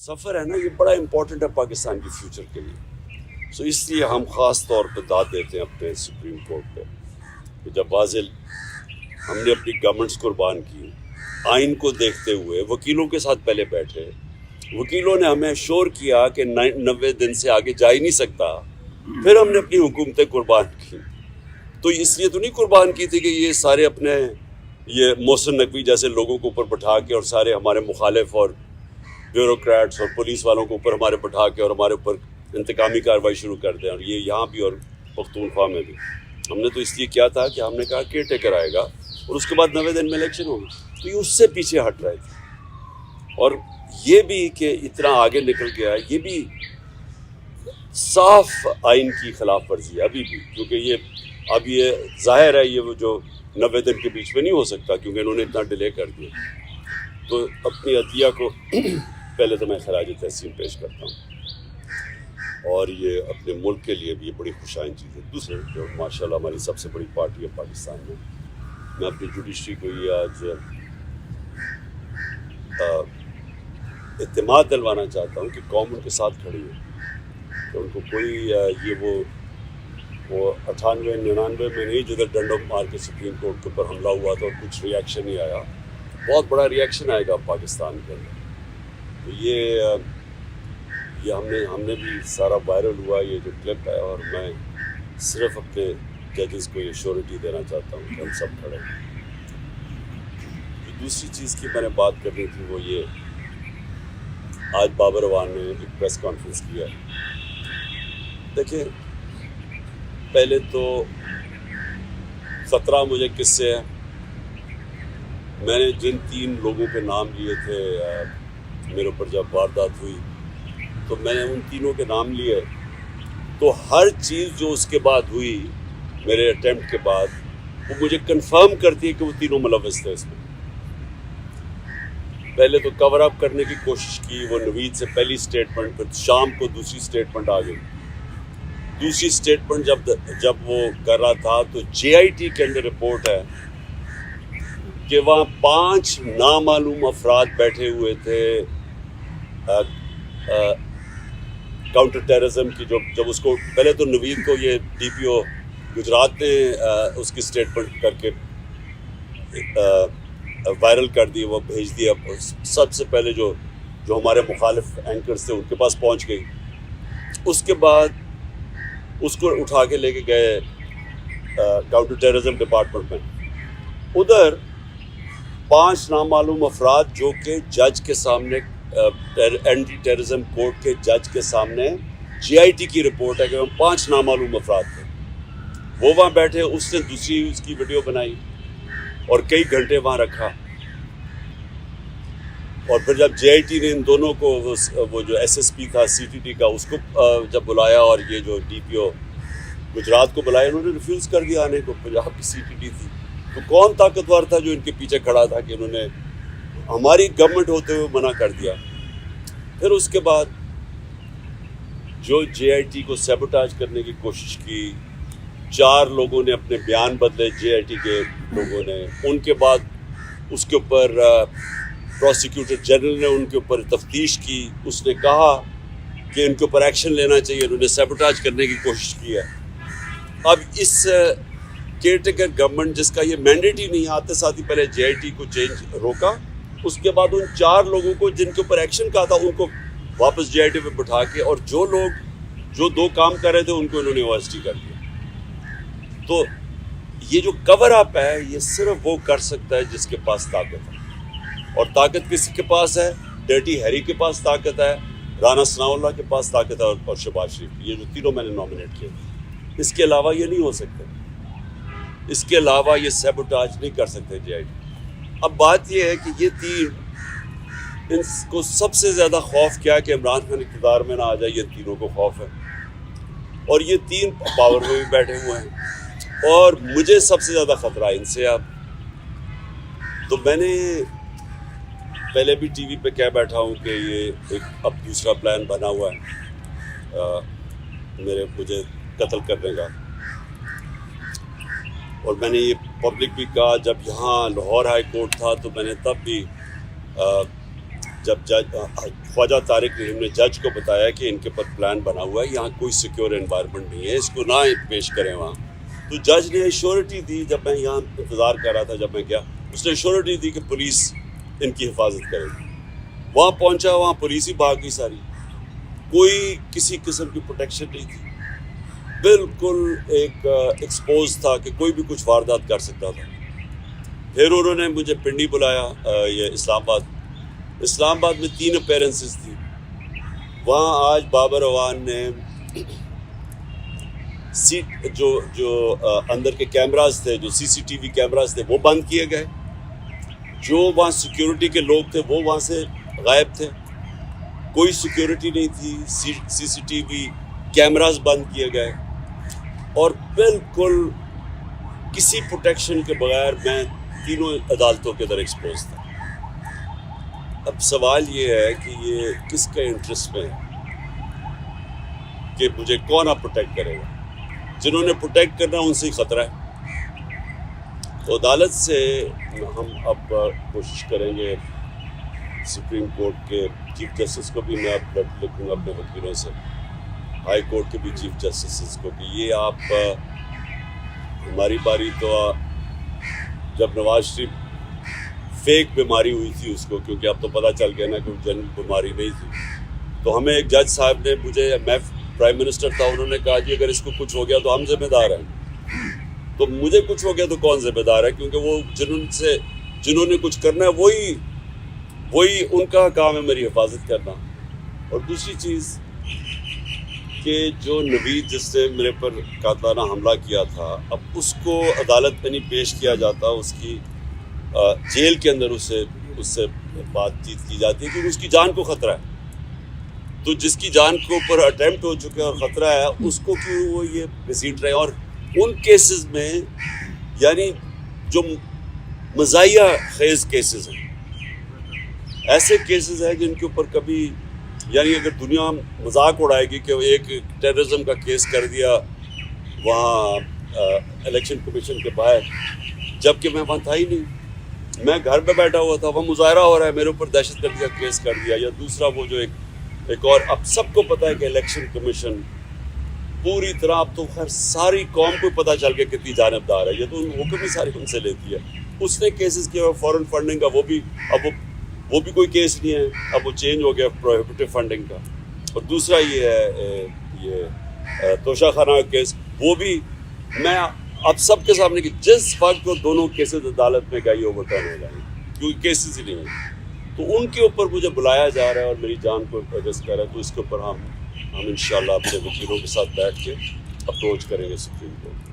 सफ़र है ना, ये बड़ा इम्पोर्टेंट है पाकिस्तान के फ्यूचर के लिए। सो इसलिए हम ख़ास तौर पर दाद देते हैं अपने सुप्रीम कोर्ट पे कि जब वाज़िल हमने अपनी गवर्नमेंट्स कुर्बान की, आइन को देखते हुए वकीलों के साथ पहले बैठे, वकीलों ने हमें श्योर किया कि 90 दिन से आगे जा ही नहीं सकता, फिर हमने अपनी हुकूमतें कुर्बान की। तो इसलिए तो नहीं कुर्बान की थी कि ये सारे अपने ये मोहसिन नकवी जैसे लोगों को ऊपर बैठा के और सारे हमारे मुखालिफ और ब्यूरोक्रेट्स और पुलिस वालों को ऊपर हमारे बैठा के और हमारे ऊपर इंतकामी कार्रवाई शुरू कर दें। और ये यहाँ भी और पख्तूनख्वा में भी हमने तो इसलिए किया था कि हमने कहा केयर टेकर आएगा और उसके बाद 90 दिन में इलेक्शन होगी, तो ये उससे पीछे हट रहे थे। और ये भी कि इतना आगे निकल गया, ये भी साफ आइन की खिलाफ वर्जी है अभी भी, क्योंकि ये जाहिर है ये वो जो 90 दिन के बीच में नहीं हो सकता क्योंकि इन्होंने इतना डिले कर दिया। तो अपनी अतिया को पहले तो मैं खराज तहसीन पेश करता हूँ, और ये अपने मुल्क के लिए भी ये बड़ी खुशाइन चीज़ है। दूसरे जो माशाल्लाह हमारी सबसे बड़ी पार्टी है पाकिस्तान में, मैं अपनी जुडिशरी को ये आज इत्तेमाद दिलवाना चाहता हूँ कि कौम उनके साथ खड़ी है, तो उनको कोई ये वो 98-99 में नहीं जिधर डंडों मार के सुप्रीम कोर्ट के ऊपर हमला हुआ था और कुछ रिएक्शन नहीं आया, बहुत बड़ा रिएक्शन आएगा पाकिस्तान के अंदर। तो ये हमने भी सारा वायरल हुआ ये जो क्लिप है, और मैं सिर्फ अपने जजेस को ये श्योरिटी देना चाहता हूँ कि हम सब खड़े हैं। दूसरी चीज़ की मैंने बात करनी थी वो ये, आज बाबर अवान ने एक प्रेस कॉन्फ्रेंस किया। देखिए पहले तो 17 मुझे किस्से हैं, मैंने जिन 3 लोगों के नाम लिए थे मेरे ऊपर जब वारदात हुई, तो मैंने उन तीनों के नाम लिए, तो हर चीज़ जो उसके बाद हुई मेरे अटेम्प्ट के बाद वो मुझे कंफर्म करती है कि वो तीनों मुलव्वस थे इसमें। पहले तो कवर अप करने की कोशिश की, वो नवीद से पहली स्टेटमेंट, फिर शाम को दूसरी स्टेटमेंट आ गई। दूसरी स्टेटमेंट जब वो कर रहा था तो JIT के अंदर रिपोर्ट है कि वहाँ 5 नामालूम अफराद बैठे हुए थे काउंटर टेररिज्म की। जब उसको पहले तो नवीद को ये DPO गुजरात ने उसकी स्टेटमेंट करके वायरल कर दी, वो भेज दिया सबसे पहले जो हमारे मुखालिफ एंकर्स थे उनके पास पहुंच गई। उसके बाद उसको उठा के लेके गए काउंटर टेररिज्म डिपार्टमेंट में। उधर 5 नामालूम अफराद जो कि जज के सामने एंटी टेररिज्म कोर्ट के जज के सामने JIT की रिपोर्ट है कि हम 5 नामालूम अफराद थे, वो वहाँ बैठे। उसने दूसरी उसकी वीडियो बनाई और कई घंटे वहाँ रखा, और फिर जब JIT ने इन दोनों को वो जो SSP था CTT का उसको जब बुलाया और ये जो DPO गुजरात को बुलाया, इन्होंने रिफ्यूज़ कर दिया आने को। पंजाब की CTT थी, तो कौन ताकतवर था जो इनके पीछे खड़ा था कि इन्होंने हमारी गवर्नमेंट होते हुए मना कर दिया। फिर उसके बाद जो JIT को सैबोटाज करने की कोशिश की, 4 लोगों ने अपने बयान बदले JIT के लोगों ने। उनके बाद उसके ऊपर प्रोसिक्यूटर जनरल ने उनके ऊपर तफ्तीश की, उसने कहा कि इनके ऊपर एक्शन लेना चाहिए, उन्होंने सैबोटाज करने की कोशिश की है। अब इस केयरटेकर गवर्नमेंट जिसका ये मैंडेट ही नहीं, आते साथ ही पहले JIT को चेंज रोका, उसके बाद उन 4 लोगों को जिनके ऊपर एक्शन कहा था उनको वापस JIT पे बिठा के, और जो लोग जो 2 काम कर रहे थे उनको इन्होंने OST कर दिया। तो ये जो कवर अप है ये सिर्फ वो कर सकता है जिसके पास ताकत है, और ताकत किसी के पास है? डर्टी हैरी के पास ताकत है, राना सनाउल्लाह के पास ताकत है, और शहबाज शरीफ। ये जो तीनों मैंने नॉमिनेट किए, इसके अलावा ये नहीं हो सकते, इसके अलावा ये सैबोटाज नहीं कर सकते JIT। अब बात ये है कि ये 3, इनको सबसे ज़्यादा खौफ क्या है कि इमरान खान इक़्तिदार में ना आ जाए, ये तीनों को खौफ है। और ये 3 पावर में भी बैठे हुए हैं, और मुझे सबसे ज़्यादा ख़तरा है इनसे। अब तो मैंने पहले भी TV पे कह बैठा हूँ कि ये एक अब दूसरा प्लान बना हुआ है मुझे कत्ल करने का। और मैंने ये पब्लिक भी कहा, जब यहाँ लाहौर हाई कोर्ट था तो मैंने तब भी جب جج خواجہ طارق رحیم نے جج کو بتایا کہ ان کے پر پلان بنا ہوا ہے, یہاں کوئی سیکیور انوائرمنٹ نہیں ہے, اس کو نہ پیش کریں وہاں, تو جج نے ایشورٹی دی. جب میں یہاں انتظار کر رہا تھا, جب میں گیا, اس نے ایشورٹی دی کہ پولیس ان کی حفاظت کرے گی. وہاں پہنچا, وہاں پولیس ہی بھاگ گئی ساری, کوئی کسی قسم کی پروٹیکشن نہیں تھی, بالکل ایک ایکسپوز تھا کہ کوئی بھی کچھ واردات کر سکتا تھا. پھر انہوں نے مجھے پنڈی بلایا, یہ اسلام آباد میں 3 اپیرنسز تھی. وہاں آج بابر اعوان نے جو اندر کے کیمراز تھے, جو CCTV کیمراز تھے, وہ بند کیے گئے. جو وہاں سیکیورٹی کے لوگ تھے وہ وہاں سے غائب تھے, کوئی سیکیورٹی نہیں تھی. CCTV کیمراز بند کیے گئے, اور بالکل کسی پروٹیکشن کے بغیر میں تینوں عدالتوں کے اندر ایکسپوز تھا. اب سوال یہ ہے کہ یہ کس کے انٹرسٹ میں ہے کہ مجھے کون آپ پروٹیکٹ کرے گا؟ جنہوں نے پروٹیکٹ کرنا ان سے ہی خطرہ ہے. تو عدالت سے ہم اب کوشش کریں گے, سپریم کورٹ کے چیف جسٹس کو بھی میں اب لکھوں گا اپنے وکیلوں سے, ہائی کورٹ کے بھی چیف جسٹس کو, کہ یہ آپ ہماری باری تو جب نواز شریف فیک بیماری ہوئی تھی اس کو, کیونکہ اب تو پتہ چل گیا نا کہ جنرل بیماری نہیں تھی, تو ہمیں ایک جج صاحب نے میں پرائم منسٹر تھا, انہوں نے کہا کہ اگر اس کو کچھ ہو گیا تو ہم ذمہ دار ہیں. تو مجھے کچھ ہو گیا تو کون ذمہ دار ہے, کیونکہ وہ جنہوں نے کچھ کرنا ہے وہی ان کا کام ہے میری حفاظت کرنا. اور دوسری چیز کہ جو نوید جس نے میرے پر قاتلانہ حملہ کیا تھا, اب اس کو عدالت میں نہیں پیش کیا جاتا, اس کی جیل کے اندر اس سے بات چیت کی جاتی ہے کیونکہ اس کی جان کو خطرہ ہے. تو جس کی جان کے اوپر اٹیمپٹ ہو چکا ہے اور خطرہ ہے, اس کو کیوں وہ یہ گھسیٹ رہے ہیں. اور ان کیسز میں یعنی جو مزاحیہ خیز کیسز ہیں, ایسے کیسز ہیں جن کے اوپر کبھی یعنی اگر دنیا مذاق اڑائے گی کہ ایک ٹیررزم کا کیس کر دیا وہاں الیکشن کمیشن کے باہر, جبکہ میں وہاں تھا ہی نہیں, میں گھر پہ بیٹھا ہوا تھا, وہ مظاہرہ ہو رہا ہے, میرے اوپر دہشت گردی کا کیس کر دیا. یا دوسرا وہ جو ایک اور, اب سب کو پتہ ہے کہ الیکشن کمیشن پوری طرح, اب تو خیر ساری قوم کو پتہ چل گیا کتنی جانبدار ہے, یہ تو حکم ہی ساری ان سے لیتی ہے. اس نے کیسز کیا فورن فنڈنگ کا, وہ بھی کوئی کیس نہیں ہے, اب وہ چینج ہو گیا پروہیبٹیو فنڈنگ کا. اور دوسرا یہ ہے یہ توشہ خانہ کا کیس, وہ بھی میں اب سب کے سامنے کہ جس وقت کو دونوں کیسز عدالت میں گئی اوور ٹرن ہو جائیں کیونکہ کیسز ہی نہیں ہیں, تو ان کے اوپر مجھے بلایا جا رہا ہے اور میری جان کو ایڈجسٹ کر رہا ہے. تو اس کے اوپر ہم انشاءاللہ اپنے وکیلوں کے ساتھ بیٹھ کے اپروچ کریں گے سپریم کورٹ.